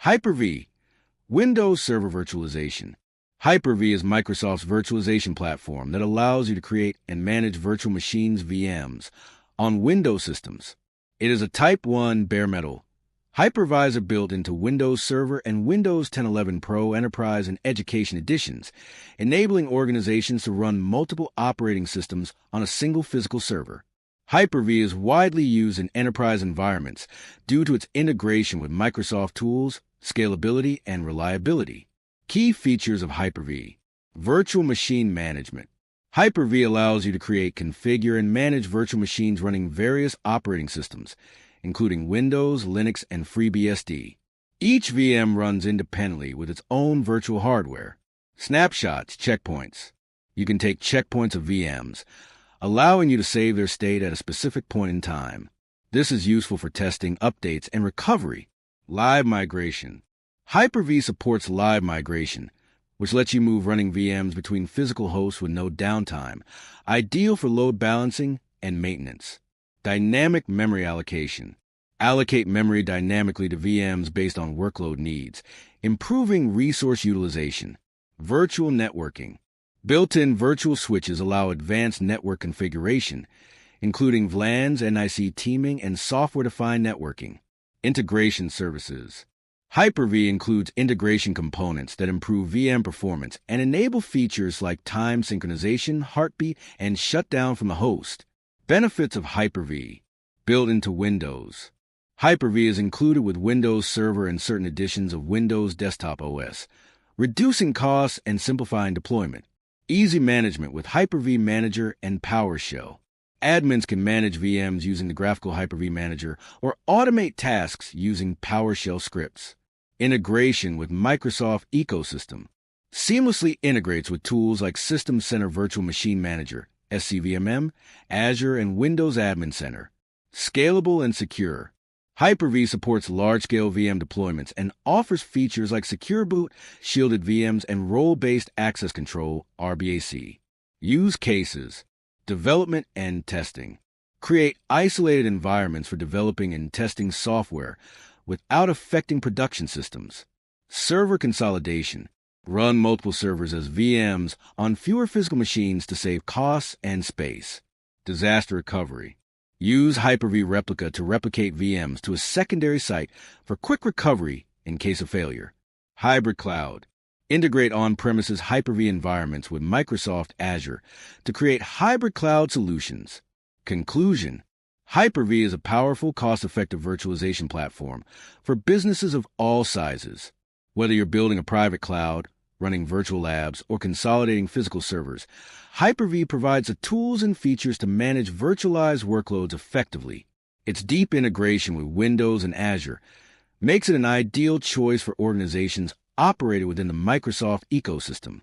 Hyper-V, Windows Server Virtualization. Hyper-V is Microsoft's virtualization platform that allows you to create and manage virtual machines VMs on Windows systems. It is a Type 1 bare metal hypervisor built into Windows Server and Windows 10/11 Pro Enterprise and Education editions, enabling organizations to run multiple operating systems on a single physical server. Hyper-V is widely used in enterprise environments due to its integration with Microsoft tools, scalability, and reliability. Key features of Hyper-V. Virtual machine management. Hyper-V allows you to create, configure, and manage virtual machines running various operating systems, including Windows, Linux, and FreeBSD. Each VM runs independently with its own virtual hardware. Snapshots, checkpoints. You can take checkpoints of VMs, allowing you to save their state at a specific point in time. This is useful for testing, updates, and recovery. Live migration. Hyper-V supports live migration, which lets you move running VMs between physical hosts with no downtime, ideal for load balancing and maintenance. Dynamic memory allocation. Allocate memory dynamically to VMs based on workload needs, improving resource utilization. Virtual networking. Built-in virtual switches allow advanced network configuration, including VLANs, NIC teaming, and software-defined networking. Integration services. Hyper-V includes integration components that improve VM performance and enable features like time synchronization, heartbeat, and shutdown from the host. Benefits of Hyper-V. Built into Windows. Hyper-V is included with Windows Server and certain editions of Windows Desktop OS, reducing costs and simplifying deployment. Easy management with Hyper-V Manager and PowerShell. Admins can manage VMs using the graphical Hyper-V Manager or automate tasks using PowerShell scripts. Integration with Microsoft ecosystem. Seamlessly integrates with tools like System Center Virtual Machine Manager, SCVMM, Azure, and Windows Admin Center. Scalable and secure. Hyper-V supports large-scale VM deployments and offers features like Secure Boot, shielded VMs, and role-based access control, RBAC. Use cases. Development and testing. Create isolated environments for developing and testing software without affecting production systems. Server consolidation. Run multiple servers as VMs on fewer physical machines to save costs and space. Disaster recovery. Use Hyper-V Replica to replicate VMs to a secondary site for quick recovery in case of failure. Hybrid cloud. Integrate on-premises Hyper-V environments with Microsoft Azure to create hybrid cloud solutions. Conclusion. Hyper-V is a powerful, cost-effective virtualization platform for businesses of all sizes. Whether you're building a private cloud, running virtual labs, or consolidating physical servers, Hyper-V provides the tools and features to manage virtualized workloads effectively. Its deep integration with Windows and Azure makes it an ideal choice for organizations operated within the Microsoft ecosystem.